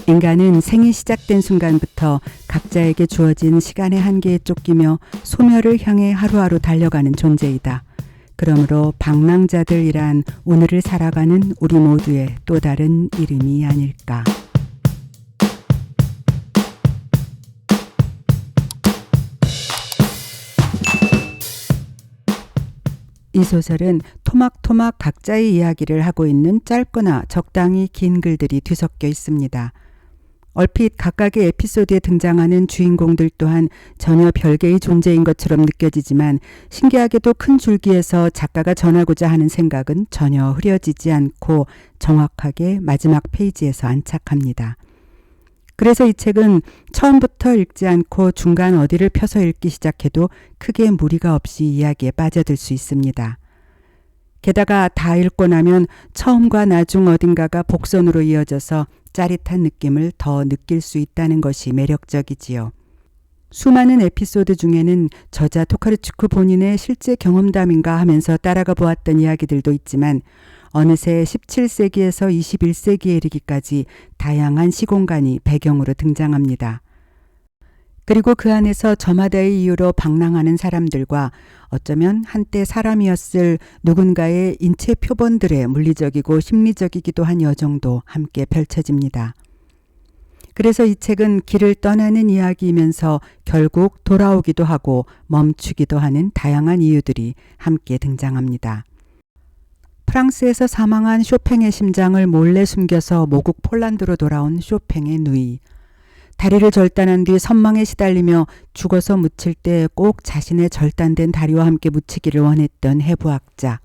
인간은 생이 시작된 순간부터 각자에게 주어진 시간의 한계에 쫓기며 소멸을 향해 하루하루 달려가는 존재이다. 그러므로 방랑자들이란 오늘을 살아가는 우리 모두의 또 다른 이름이 아닐까. 이 소설은 토막토막 각자의 이야기를 하고 있는 짧거나 적당히 긴 글들이 뒤섞여 있습니다. 얼핏 각각의 에피소드에 등장하는 주인공들 또한 전혀 별개의 존재인 것처럼 느껴지지만 신기하게도 큰 줄기에서 작가가 전하고자 하는 생각은 전혀 흐려지지 않고 정확하게 마지막 페이지에서 안착합니다. 그래서 이 책은 처음부터 읽지 않고 중간 어디를 펴서 읽기 시작해도 크게 무리가 없이 이야기에 빠져들 수 있습니다. 게다가 다 읽고 나면 처음과 나중 어딘가가 복선으로 이어져서 짜릿한 느낌을 더 느낄 수 있다는 것이 매력적이지요. 수많은 에피소드 중에는 저자 토카르추크 본인의 실제 경험담인가 하면서 따라가 보았던 이야기들도 있지만 어느새 17세기에서 21세기에 이르기까지 다양한 시공간이 배경으로 등장합니다. 그리고 그 안에서 저마다의 이유로 방랑하는 사람들과 어쩌면 한때 사람이었을 누군가의 인체 표본들의 물리적이고 심리적이기도 한 여정도 함께 펼쳐집니다. 그래서 이 책은 길을 떠나는 이야기이면서 결국 돌아오기도 하고 멈추기도 하는 다양한 이유들이 함께 등장합니다. 프랑스에서 사망한 쇼팽의 심장을 몰래 숨겨서 모국 폴란드로 돌아온 쇼팽의 누이. 다리를 절단한 뒤 선망에 시달리며 죽어서 묻힐 때 꼭 자신의 절단된 다리와 함께 묻히기를 원했던 해부학자.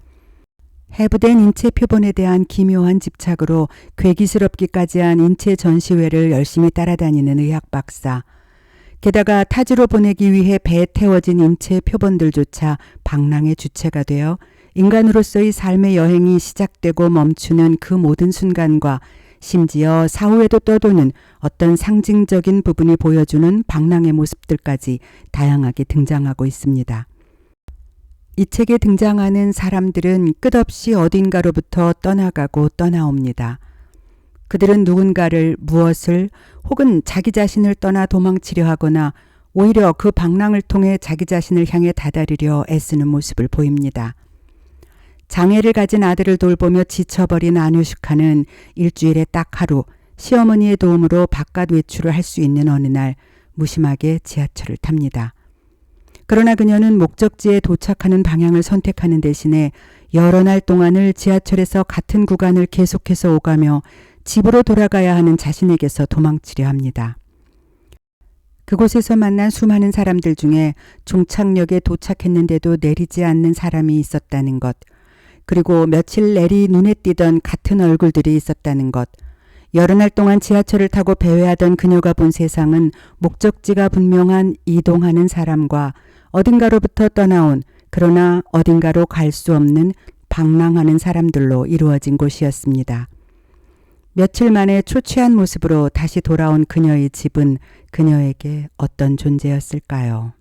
해부된 인체 표본에 대한 기묘한 집착으로 괴기스럽기까지 한 인체 전시회를 열심히 따라다니는 의학 박사. 게다가 타지로 보내기 위해 배에 태워진 인체 표본들조차 방랑의 주체가 되어 인간으로서의 삶의 여행이 시작되고 멈추는 그 모든 순간과 심지어 사후에도 떠도는 어떤 상징적인 부분이 보여주는 방랑의 모습들까지 다양하게 등장하고 있습니다. 이 책에 등장하는 사람들은 끝없이 어딘가로부터 떠나가고 떠나옵니다. 그들은 누군가를, 무엇을 혹은 자기 자신을 떠나 도망치려 하거나 오히려 그 방랑을 통해 자기 자신을 향해 다다르려 애쓰는 모습을 보입니다. 장애를 가진 아들을 돌보며 지쳐버린 아누슈카는 일주일에 딱 하루 시어머니의 도움으로 바깥 외출을 할 수 있는 어느 날 무심하게 지하철을 탑니다. 그러나 그녀는 목적지에 도착하는 방향을 선택하는 대신에 여러 날 동안을 지하철에서 같은 구간을 계속해서 오가며 집으로 돌아가야 하는 자신에게서 도망치려 합니다. 그곳에서 만난 수많은 사람들 중에 종착역에 도착했는데도 내리지 않는 사람이 있었다는 것, 그리고 며칠 내리 눈에 띄던 같은 얼굴들이 있었다는 것, 여러 날 동안 지하철을 타고 배회하던 그녀가 본 세상은 목적지가 분명한 이동하는 사람과 어딘가로부터 떠나온 그러나 어딘가로 갈 수 없는 방랑하는 사람들로 이루어진 곳이었습니다. 며칠 만에 초췌한 모습으로 다시 돌아온 그녀의 집은 그녀에게 어떤 존재였을까요?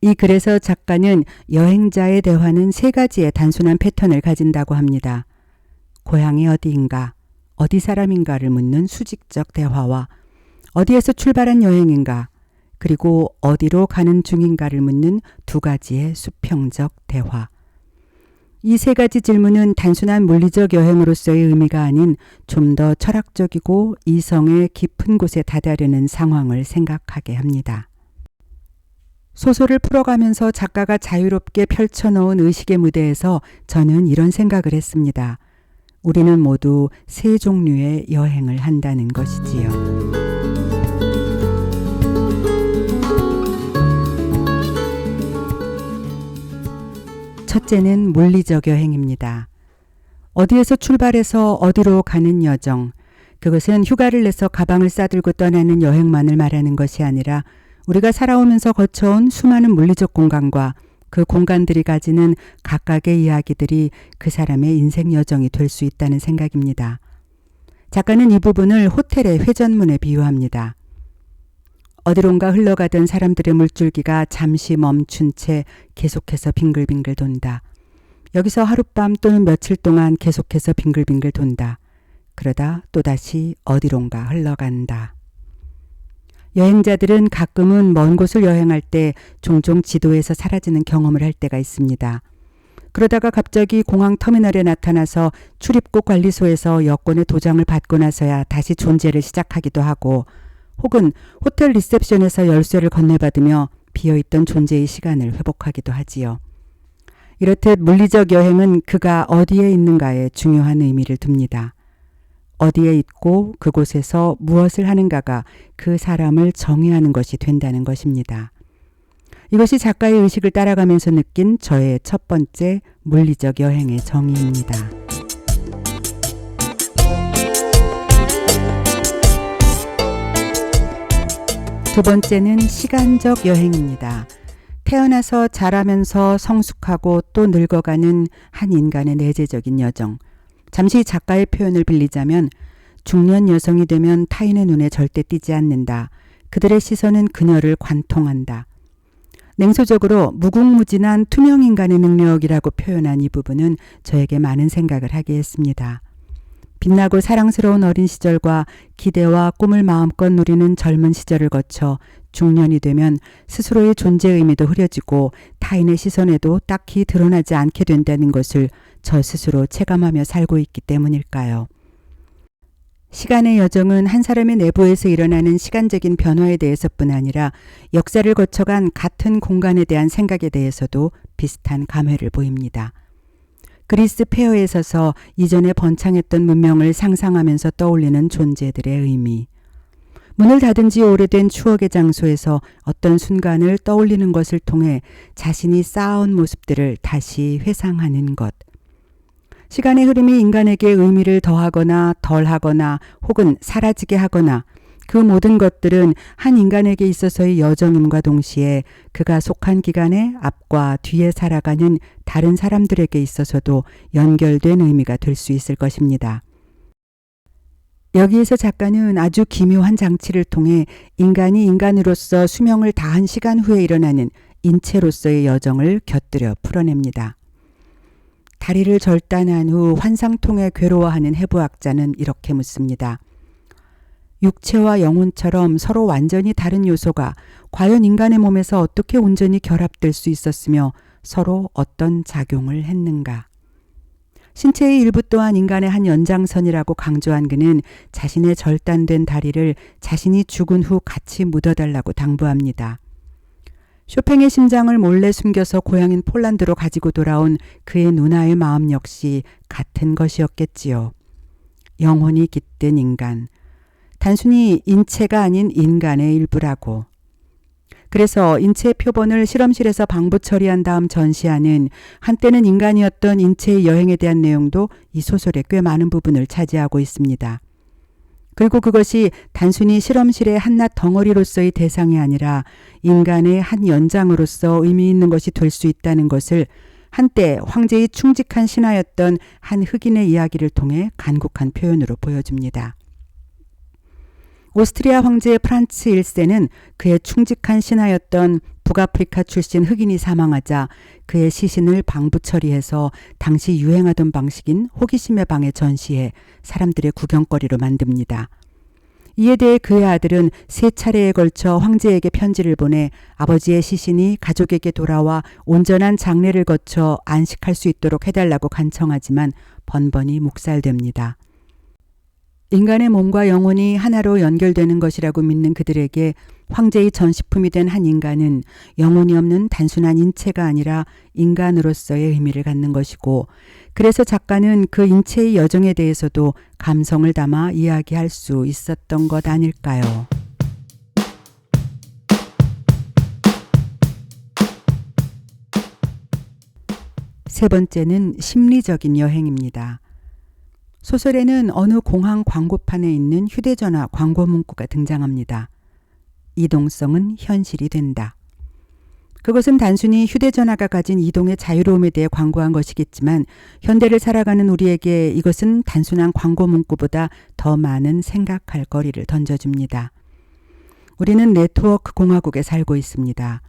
이 글에서 작가는 여행자의 대화는 세 가지의 단순한 패턴을 가진다고 합니다. 고향이 어디인가, 어디 사람인가를 묻는 수직적 대화와 어디에서 출발한 여행인가, 그리고 어디로 가는 중인가를 묻는 두 가지의 수평적 대화. 이 세 가지 질문은 단순한 물리적 여행으로서의 의미가 아닌 좀 더 철학적이고 이성의 깊은 곳에 다다르는 상황을 생각하게 합니다. 소설을 풀어가면서 작가가 자유롭게 펼쳐놓은 의식의 무대에서 저는 이런 생각을 했습니다. 우리는 모두 세 종류의 여행을 한다는 것이지요. 첫째는 물리적 여행입니다. 어디에서 출발해서 어디로 가는 여정. 그것은 휴가를 내서 가방을 싸들고 떠나는 여행만을 말하는 것이 아니라 우리가 살아오면서 거쳐온 수많은 물리적 공간과 그 공간들이 가지는 각각의 이야기들이 그 사람의 인생 여정이 될 수 있다는 생각입니다. 작가는 이 부분을 호텔의 회전문에 비유합니다. 어디론가 흘러가던 사람들의 물줄기가 잠시 멈춘 채 계속해서 빙글빙글 돈다. 여기서 하룻밤 또는 며칠 동안 계속해서 빙글빙글 돈다. 그러다 또다시 어디론가 흘러간다. 여행자들은 가끔은 먼 곳을 여행할 때 종종 지도에서 사라지는 경험을 할 때가 있습니다. 그러다가 갑자기 공항 터미널에 나타나서 출입국 관리소에서 여권의 도장을 받고 나서야 다시 존재를 시작하기도 하고, 혹은 호텔 리셉션에서 열쇠를 건네받으며 비어있던 존재의 시간을 회복하기도 하지요. 이렇듯 물리적 여행은 그가 어디에 있는가에 중요한 의미를 둡니다. 어디에 있고 그곳에서 무엇을 하는가가 그 사람을 정의하는 것이 된다는 것입니다. 이것이 작가의 의식을 따라가면서 느낀 저의 첫 번째 물리적 여행의 정의입니다. 두 번째는 시간적 여행입니다. 태어나서 자라면서 성숙하고 또 늙어가는 한 인간의 내재적인 여정. 잠시 작가의 표현을 빌리자면 중년 여성이 되면 타인의 눈에 절대 띄지 않는다. 그들의 시선은 그녀를 관통한다. 냉소적으로 무궁무진한 투명 인간의 능력이라고 표현한 이 부분은 저에게 많은 생각을 하게 했습니다. 빛나고 사랑스러운 어린 시절과 기대와 꿈을 마음껏 누리는 젊은 시절을 거쳐 중년이 되면 스스로의 존재 의미도 흐려지고 타인의 시선에도 딱히 드러나지 않게 된다는 것을 저 스스로 체감하며 살고 있기 때문일까요? 시간의 여정은 한 사람의 내부에서 일어나는 시간적인 변화에 대해서뿐 아니라 역사를 거쳐간 같은 공간에 대한 생각에 대해서도 비슷한 감회를 보입니다. 그리스 폐허에 서서 이전에 번창했던 문명을 상상하면서 떠올리는 존재들의 의미. 문을 닫은 지 오래된 추억의 장소에서 어떤 순간을 떠올리는 것을 통해 자신이 쌓아온 모습들을 다시 회상하는 것. 시간의 흐름이 인간에게 의미를 더하거나 덜하거나 혹은 사라지게 하거나 그 모든 것들은 한 인간에게 있어서의 여정임과 동시에 그가 속한 기간의 앞과 뒤에 살아가는 다른 사람들에게 있어서도 연결된 의미가 될 수 있을 것입니다. 여기에서 작가는 아주 기묘한 장치를 통해 인간이 인간으로서 수명을 다한 시간 후에 일어나는 인체로서의 여정을 곁들여 풀어냅니다. 다리를 절단한 후 환상통에 괴로워하는 해부학자는 이렇게 묻습니다. 육체와 영혼처럼 서로 완전히 다른 요소가 과연 인간의 몸에서 어떻게 온전히 결합될 수 있었으며 서로 어떤 작용을 했는가? 신체의 일부 또한 인간의 한 연장선이라고 강조한 그는 자신의 절단된 다리를 자신이 죽은 후 같이 묻어달라고 당부합니다. 쇼팽의 심장을 몰래 숨겨서 고향인 폴란드로 가지고 돌아온 그의 누나의 마음 역시 같은 것이었겠지요. 영혼이 깃든 인간. 단순히 인체가 아닌 인간의 일부라고. 그래서 인체의 표본을 실험실에서 방부 처리한 다음 전시하는 한때는 인간이었던 인체의 여행에 대한 내용도 이 소설의 꽤 많은 부분을 차지하고 있습니다. 그리고 그것이 단순히 실험실의 한낱 덩어리로서의 대상이 아니라 인간의 한 연장으로서 의미 있는 것이 될 수 있다는 것을 한때 황제의 충직한 신하였던 한 흑인의 이야기를 통해 간곡한 표현으로 보여줍니다. 오스트리아 황제 프란츠 1세는 그의 충직한 신하였던 북아프리카 출신 흑인이 사망하자 그의 시신을 방부 처리해서 당시 유행하던 방식인 호기심의 방에 전시해 사람들의 구경거리로 만듭니다. 이에 대해 그의 아들은 3차례에 걸쳐 황제에게 편지를 보내 아버지의 시신이 가족에게 돌아와 온전한 장례를 거쳐 안식할 수 있도록 해달라고 간청하지만 번번이 묵살됩니다. 인간의 몸과 영혼이 하나로 연결되는 것이라고 믿는 그들에게 황제의 전시품이 된 한 인간은 영혼이 없는 단순한 인체가 아니라 인간으로서의 의미를 갖는 것이고, 그래서 작가는 그 인체의 여정에 대해서도 감성을 담아 이야기할 수 있었던 것 아닐까요? 세 번째는 심리적인 여행입니다. 소설에는 어느 공항 광고판에 있는 휴대전화 광고 문구가 등장합니다. 이동성은 현실이 된다. 그것은 단순히 휴대전화가 가진 이동의 자유로움에 대해 광고한 것이겠지만 현대를 살아가는 우리에게 이것은 단순한 광고 문구보다 더 많은 생각할 거리를 던져줍니다. 우리는 네트워크 공화국에 살고 있습니다.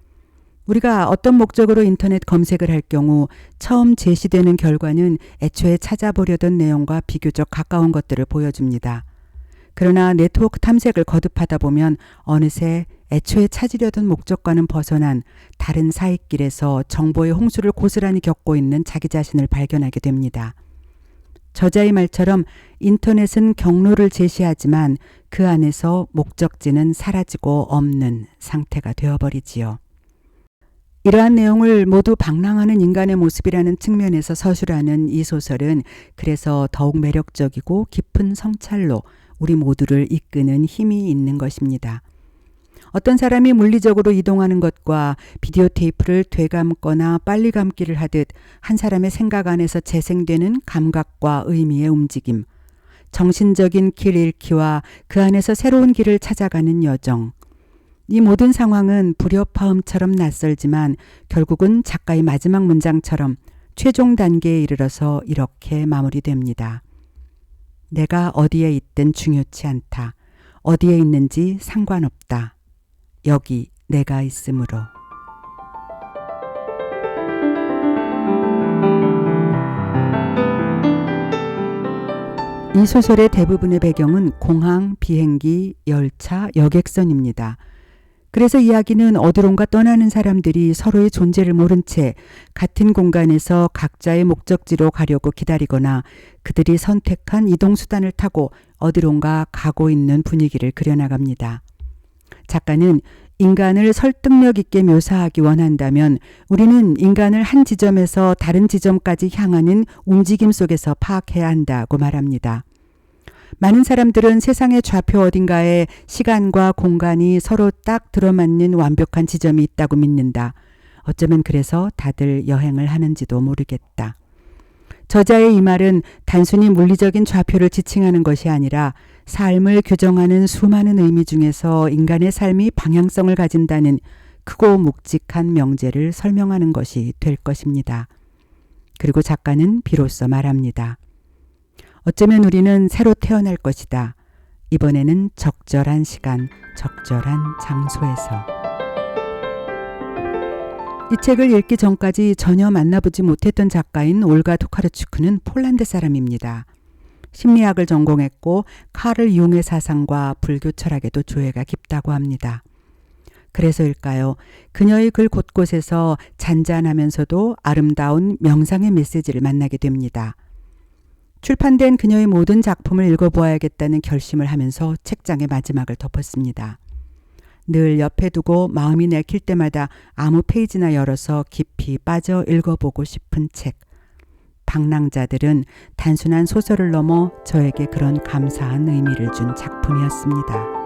우리가 어떤 목적으로 인터넷 검색을 할 경우 처음 제시되는 결과는 애초에 찾아보려던 내용과 비교적 가까운 것들을 보여줍니다. 그러나 네트워크 탐색을 거듭하다 보면 어느새 애초에 찾으려던 목적과는 벗어난 다른 사이길에서 정보의 홍수를 고스란히 겪고 있는 자기 자신을 발견하게 됩니다. 저자의 말처럼 인터넷은 경로를 제시하지만 그 안에서 목적지는 사라지고 없는 상태가 되어버리지요. 이러한 내용을 모두 방랑하는 인간의 모습이라는 측면에서 서술하는 이 소설은 그래서 더욱 매력적이고 깊은 성찰로 우리 모두를 이끄는 힘이 있는 것입니다. 어떤 사람이 물리적으로 이동하는 것과 비디오 테이프를 되감거나 빨리 감기를 하듯 한 사람의 생각 안에서 재생되는 감각과 의미의 움직임, 정신적인 길 잃기와 그 안에서 새로운 길을 찾아가는 여정, 이 모든 상황은 불협화음처럼 낯설지만 결국은 작가의 마지막 문장처럼 최종 단계에 이르러서 이렇게 마무리됩니다. 내가 어디에 있든 중요치 않다. 어디에 있는지 상관없다. 여기 내가 있으므로. 이 소설의 대부분의 배경은 공항, 비행기, 열차, 여객선입니다. 그래서 이야기는 어디론가 떠나는 사람들이 서로의 존재를 모른 채 같은 공간에서 각자의 목적지로 가려고 기다리거나 그들이 선택한 이동수단을 타고 어디론가 가고 있는 분위기를 그려나갑니다. 작가는 인간을 설득력 있게 묘사하기 원한다면 우리는 인간을 한 지점에서 다른 지점까지 향하는 움직임 속에서 파악해야 한다고 말합니다. 많은 사람들은 세상의 좌표 어딘가에 시간과 공간이 서로 딱 들어맞는 완벽한 지점이 있다고 믿는다. 어쩌면 그래서 다들 여행을 하는지도 모르겠다. 저자의 이 말은 단순히 물리적인 좌표를 지칭하는 것이 아니라 삶을 규정하는 수많은 의미 중에서 인간의 삶이 방향성을 가진다는 크고 묵직한 명제를 설명하는 것이 될 것입니다. 그리고 작가는 비로소 말합니다. 어쩌면 우리는 새로 태어날 것이다. 이번에는 적절한 시간, 적절한 장소에서. 이 책을 읽기 전까지 전혀 만나보지 못했던 작가인 올가 토카르추크는 폴란드 사람입니다. 심리학을 전공했고 카를 융의 사상과 불교 철학에도 조예가 깊다고 합니다. 그래서일까요? 그녀의 글 곳곳에서 잔잔하면서도 아름다운 명상의 메시지를 만나게 됩니다. 출판된 그녀의 모든 작품을 읽어보아야겠다는 결심을 하면서 책장의 마지막을 덮었습니다. 늘 옆에 두고 마음이 내킬 때마다 아무 페이지나 열어서 깊이 빠져 읽어보고 싶은 책. 방랑자들은 단순한 소설을 넘어 저에게 그런 감사한 의미를 준 작품이었습니다.